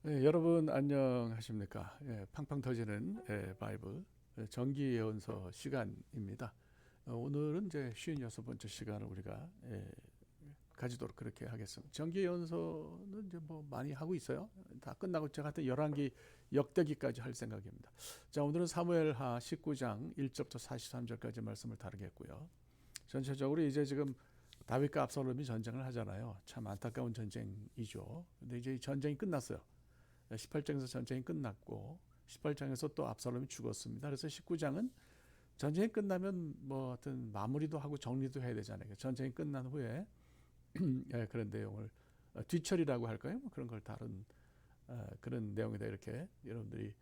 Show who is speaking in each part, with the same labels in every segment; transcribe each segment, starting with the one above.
Speaker 1: 여러분 안녕하십니까? 팡팡 터지는 바이블 정기 예언서 시간입니다. 오늘은 이제 56번째 시간을 우리가 가지도록 그렇게 하겠습니다. 정기 예언서는 이제 뭐 많이 하고 있어요. 다 끝나고 제가 하여튼 11기 역대기까지 할 생각입니다. 자, 오늘은 사무엘하 19장 1절부터 43절까지 말씀을 다루겠고요. 전체적으로 이제 지금 다윗과 압살롬이 전쟁을 하잖아요. 참 안타까운 전쟁이죠. 근데 이제 이 전쟁이 끝났어요. 18장에서 전쟁이 끝났고 18장에서 또 압살롬이 죽었습니다. 그래서 19장은 전쟁이 끝나면 뭐 하여튼 마무리도 하고 정리도 해야 되잖아요. 전쟁이 끝난 후에 그런 내용을 뒤처리라고 할까요? 뭐 그런 걸 다룬 그런 내용이다 이렇게 여러분들이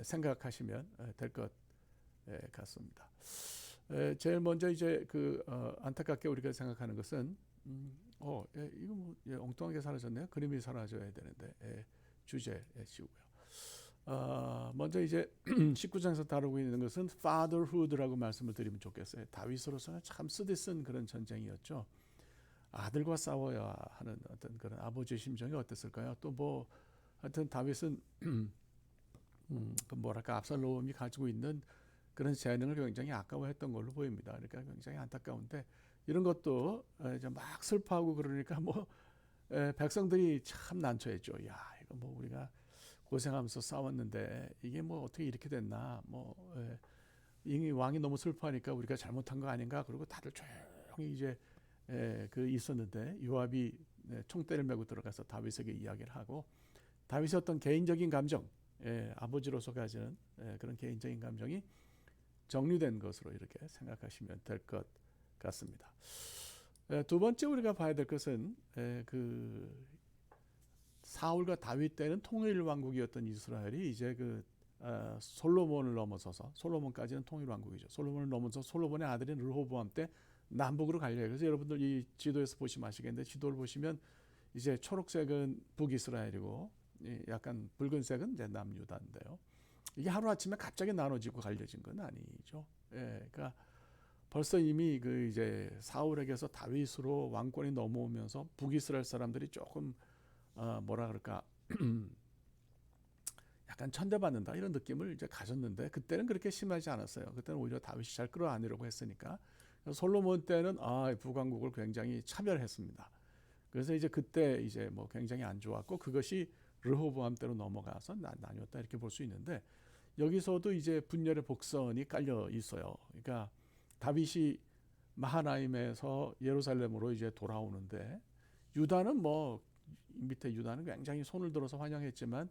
Speaker 1: 생각하시면 될 것 같습니다. 제일 먼저 이제 그 안타깝게 우리가 생각하는 것은 이거 뭐 엉뚱하게 사라졌네요. 그림이 사라져야 되는데 주제 씌우고요. 먼저 이제 19장에서 다루고 있는 것은 fatherhood라고 말씀을 드리면 좋겠어요. 다윗으로서는 참 쓰디쓴 그런 전쟁이었죠. 아들과 싸워야 하는 어떤 그런 아버지의 심정이 어땠을까요? 또 뭐 하여튼 다윗은 그 뭐랄까 압살롬이 가지고 있는 그런 재능을 굉장히 아까워했던 걸로 보입니다. 그러니까 굉장히 안타까운데 이런 것도 이제 막 슬퍼하고 그러니까 뭐 백성들이 참 난처했죠. 야, 이거 뭐 우리가 고생하면서 싸웠는데 이게 뭐 어떻게 이렇게 됐나? 뭐 이미 왕이 너무 슬퍼하니까 우리가 잘못한 거 아닌가? 그리고 다들 조용히 이제 그 있었는데 요압이 총대를 메고 들어가서 다윗에게 이야기를 하고 다윗의 어떤 개인적인 감정, 아버지로서 가지는 그런 개인적인 감정이 정리된 것으로 이렇게 생각하시면 될 것 같습니다. 두 번째 우리가 봐야 될 것은 그 사울과 다윗 때는 통일 왕국이었던 이스라엘이 이제 그 솔로몬을 넘어서서 솔로몬까지는 통일 왕국이죠. 솔로몬을 넘어서 솔로몬의 아들인 르호보암 때 남북으로 갈려요. 그래서 여러분들 이 지도에서 보시면 아시겠는데 지도를 보시면 이제 초록색은 북이스라엘이고 약간 붉은색은 이제 남유다인데요. 이게 하루아침에 갑자기 나눠지고 갈려진 건 아니죠. 그러니까 벌써 이미 그 이제 사울에게서 다윗으로 왕권이 넘어오면서 북이스라엘 사람들이 조금 뭐라 그럴까 약간 천대받는다 이런 느낌을 이제 가졌는데 그때는 그렇게 심하지 않았어요. 그때는 오히려 다윗이 잘 끌어안으려고 했으니까 솔로몬 때는 북왕국을 굉장히 차별했습니다. 그래서 이제 그때 이제 뭐 굉장히 안 좋았고 그것이 르호보암 때로 넘어가서 나뉘었다 이렇게 볼 수 있는데 여기서도 이제 분열의 복선이 깔려 있어요. 그러니까 다윗이 마하나임에서 예루살렘으로 이제 돌아오는데 유다는 뭐 밑에 유다는 굉장히 손을 들어서 환영했지만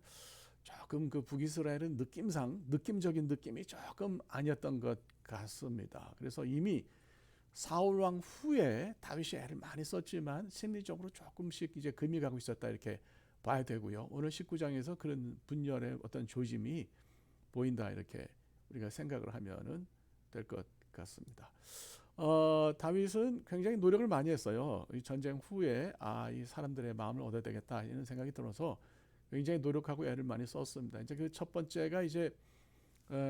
Speaker 1: 조금 그 북이스라엘은 느낌적인 느낌이 조금 아니었던 것 같습니다. 그래서 이미 사울 왕 후에 다윗이 애를 많이 썼지만 심리적으로 조금씩 이제 금이 가고 있었다 이렇게 봐야 되고요. 오늘 19장에서 그런 분열의 어떤 조짐이 보인다 이렇게 우리가 생각을 하면은 될 것 같습니다. 다윗은 굉장히 노력을 많이 했어요. 이 전쟁 후에 이 사람들의 마음을 얻어야 되겠다 이런 생각이 들어서 굉장히 노력하고 애를 많이 썼습니다. 이제 그 첫 번째가 이제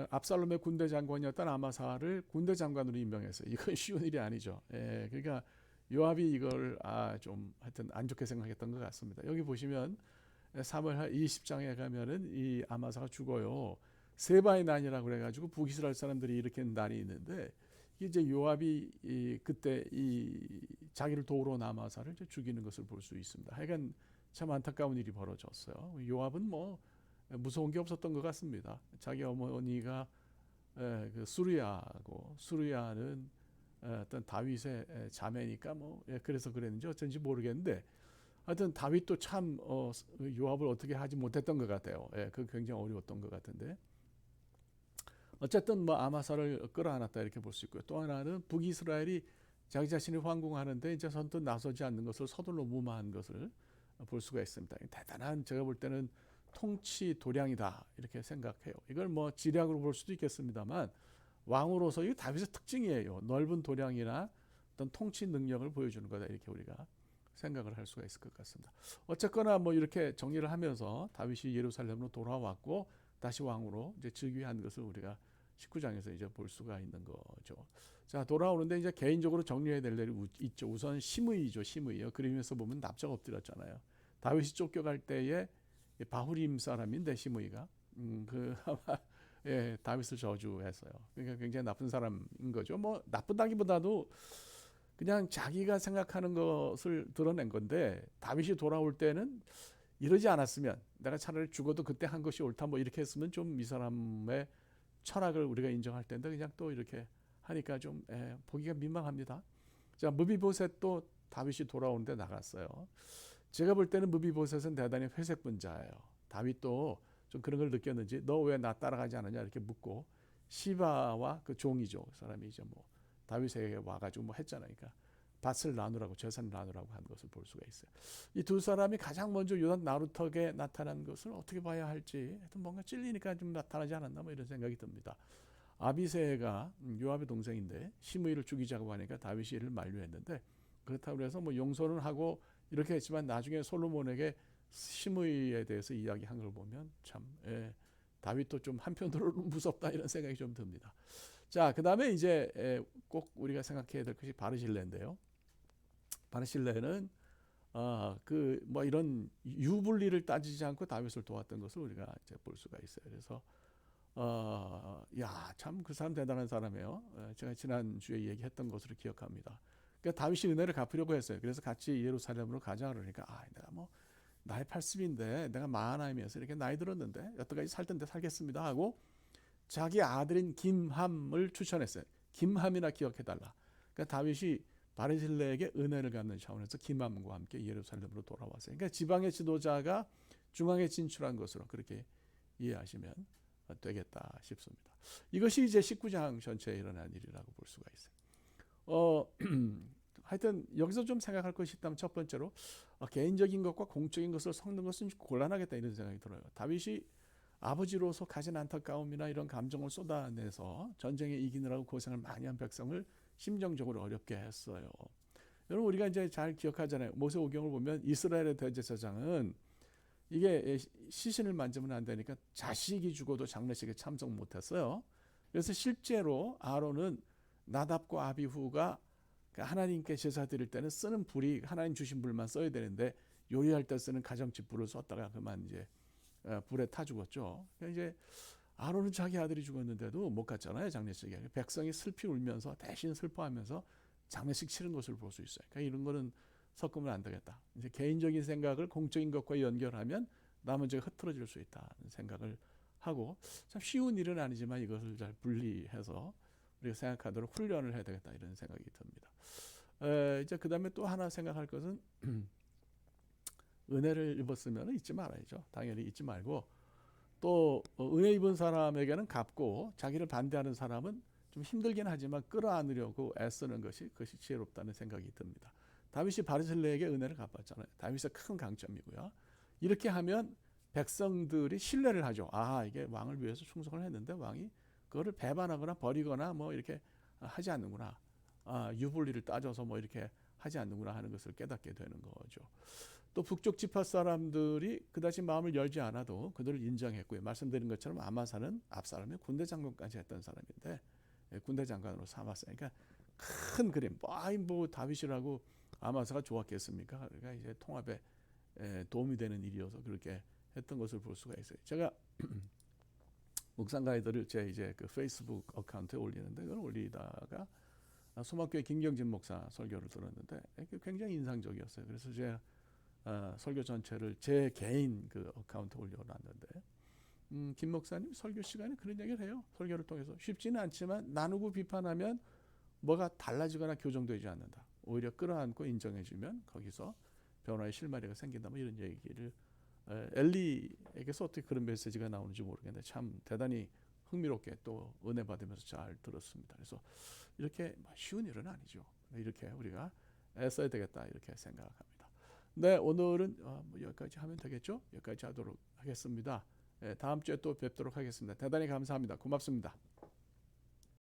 Speaker 1: 압살롬의 군대 장관이었던 아마사를 군대 장관으로 임명했어요. 이건 쉬운 일이 아니죠. 그러니까 요압이 이걸 좀 하여튼 안 좋게 생각했던 것 같습니다. 여기 보시면 사무엘하 20장에 가면은 이 아마사가 죽어요. 세바의 난이라고 그래가지고 북이스라엘 사람들이 일으킨 난이 있는데 이제 요압이 그때 이 자기를 도우러 온 아마사를 이제 죽이는 것을 볼 수 있습니다. 하여간 참 안타까운 일이 벌어졌어요. 요압은 뭐 무서운 게 없었던 것 같습니다. 자기 어머니가 그 수르야고 수르야는 어떤 다윗의 자매니까 뭐 그래서 그랬는지 어쩐지 모르겠는데 하여튼 다윗도 참 요압을 어떻게 하지 못했던 것 같아요. 그 굉장히 어려웠던 것 같은데 어쨌든 뭐 아마사를 끌어안았다 이렇게 볼 수 있고요. 또 하나는 북이스라엘이 자기 자신이 황궁하는데 이제 선뜻 나서지 않는 것을 서둘러 무마한 것을 볼 수가 있습니다. 대단한 제가 볼 때는 통치 도량이다 이렇게 생각해요. 이걸 뭐 지략으로 볼 수도 있겠습니다만 왕으로서 이 다윗의 특징이에요. 넓은 도량이나 어떤 통치 능력을 보여주는 거다 이렇게 우리가 생각을 할 수가 있을 것 같습니다. 어쨌거나 뭐 이렇게 정리를 하면서 다윗이 예루살렘으로 돌아왔고 다시 왕으로 이제 즉위한 것을 우리가 19장에서 이제 볼 수가 있는 거죠. 자, 돌아오는데 이제 개인적으로 정리해야 될 일이 있죠. 우선 심의죠, 심의요. 그림에서 보면 납작 엎드렸잖아요. 다윗이 쫓겨갈 때에 바후림 사람인데 시므이가 그 아마 예, 다윗을 저주했어요. 그러니까 굉장히 나쁜 사람인 거죠. 뭐 나쁘다기보다도 그냥 자기가 생각하는 것을 드러낸 건데 다윗이 돌아올 때는 이러지 않았으면 내가 차라리 죽어도 그때 한 것이 옳다 뭐 이렇게 했으면 좀 이 사람의 철학을 우리가 인정할 텐데 그냥 또 이렇게 하니까 좀 보기가 민망합니다. 자, 무비보셋도 다윗이 돌아오는데 나갔어요. 제가 볼 때는 무비보셋은 대단히 회색 분자예요. 다윗도 좀 그런 걸 느꼈는지 너 왜 나 따라가지 않느냐 이렇게 묻고 시바와 그 종이죠. 그 사람이 이제 뭐 다윗에게 와가지고 뭐 했잖아요. 그러니까 밭을 나누라고 재산을 나누라고 한 것을 볼 수가 있어요. 이 두 사람이 가장 먼저 요단 나루턱에 나타난 것을 어떻게 봐야 할지 하여튼 뭔가 찔리니까 좀 나타나지 않았나 뭐 이런 생각이 듭니다. 아비새가 요압의 동생인데 시므이를 죽이자고 하니까 다윗이 이를 만류했는데 그렇다고 해서 뭐 용서는 하고 이렇게 했지만 나중에 솔로몬에게 시므이에 대해서 이야기한 걸 보면 참 다윗도 좀 한편으로는 무섭다 이런 생각이 좀 듭니다. 자, 그 다음에 이제 꼭 우리가 생각해야 될 것이 바르실레인데요. 바르실레는 그 뭐 이런 유불리를 따지지 않고 다윗을 도왔던 것을 우리가 이제 볼 수가 있어요. 그래서 야, 참 그 사람 대단한 사람이에요. 제가 지난 주에 얘기했던 것으로 기억합니다. 그러니까 다윗이 은혜를 갚으려고 했어요. 그래서 같이 예루살렘으로 가자 그러니까 내가 뭐 나이 80인데 내가 마하나임이어서 이렇게 나이 들었는데 여태까지 살 텐데 살겠습니다 하고 자기 아들인 김함을 추천했어요. 김함이나 기억해달라. 그러니까 다윗이 바르실레에게 은혜를 갚는 차원에서 김함과 함께 예루살렘으로 돌아왔어요. 그러니까 지방의 지도자가 중앙에 진출한 것으로 그렇게 이해하시면 되겠다 싶습니다. 이것이 이제 19장 전체에 일어난 일이라고 볼 수가 있어요. 하여튼 여기서 좀 생각할 것이 있다면 첫 번째로 개인적인 것과 공적인 것을 섞는 것은 곤란하겠다 이런 생각이 들어요. 다윗이 아버지로서 가진 안타까움이나 이런 감정을 쏟아내서 전쟁에 이기느라고 고생을 많이 한 백성을 심정적으로 어렵게 했어요. 여러분 우리가 이제 잘 기억하잖아요. 모세오경을 보면 이스라엘의 대제사장은 이게 시신을 만지면 안 되니까 자식이 죽어도 장례식에 참석 못했어요. 그래서 실제로 아론은 나답과 아비후가 하나님께 제사 드릴 때는 쓰는 불이 하나님 주신 불만 써야 되는데 요리할 때 쓰는 가정집 불을 썼다가 그만 이제 불에 타 죽었죠. 이제 아론은 자기 아들이 죽었는데도 못 갔잖아요 장례식에. 백성이 슬피 울면서 대신 슬퍼하면서 장례식 치른 것을 볼 수 있어요. 그러니까 이런 거는 섞으면 안 되겠다. 이제 개인적인 생각을 공적인 것과 연결하면 나 문제가 흐트러질 수 있다는 생각을 하고 참 쉬운 일은 아니지만 이것을 잘 분리해서 우리가 생각하도록 훈련을 해야 되겠다 이런 생각이 듭니다. 이제 그 다음에 또 하나 생각할 것은 은혜를 입었으면 잊지 말아야죠. 당연히 잊지 말고 또 은혜 입은 사람에게는 갚고 자기를 반대하는 사람은 좀 힘들긴 하지만 끌어안으려고 애쓰는 것이 그것이 지혜롭다는 생각이 듭니다. 다윗이 바르실레에게 은혜를 갚았잖아요. 다윗의 큰 강점이고요. 이렇게 하면 백성들이 신뢰를 하죠. 이게 왕을 위해서 충성을 했는데 왕이 그거를 배반하거나 버리거나 뭐 이렇게 하지 않는구나. 유불리를 따져서 뭐 이렇게 하지 않는구나 하는 것을 깨닫게 되는 거죠. 또 북쪽 지파 사람들이 그다지 마음을 열지 않아도 그들을 인정했고요. 말씀드린 것처럼 아마사는 앞사람이 군대 장관까지 했던 사람인데 군대 장관으로 삼았어요. 그러니까 큰 그림, 뭐 다윗이라고 아마사가 좋았겠습니까? 그러니까 이제 통합에 도움이 되는 일이어서 그렇게 했던 것을 볼 수가 있어요. 제가 묵상 가이드를 제 이제 그 페이스북 어카운트에 올리는데 그걸 올리다가 소막교회 김경진 목사 설교를 들었는데 굉장히 인상적이었어요. 그래서 제가 설교 전체를 제 개인 그 어카운트에 올려놨는데 김 목사님 설교 시간에 그런 얘기를 해요. 설교를 통해서 쉽지는 않지만 나누고 비판하면 뭐가 달라지거나 교정되지 않는다. 오히려 끌어안고 인정해주면 거기서 변화의 실마리가 생긴다. 뭐 이런 얘기를 엘리에게서 어떻게 그런 메시지가 나오는지 모르겠는데 참 대단히 흥미롭게 또 은혜 받으면서 잘 들었습니다. 그래서 이렇게 쉬운 일은 아니죠. 이렇게 우리가 애써야 되겠다 이렇게 생각합니다. 네, 오늘은 뭐 여기까지 하면 되겠죠? 여기까지 하도록 하겠습니다. 다음 주에 또 뵙도록 하겠습니다. 대단히 감사합니다. 고맙습니다.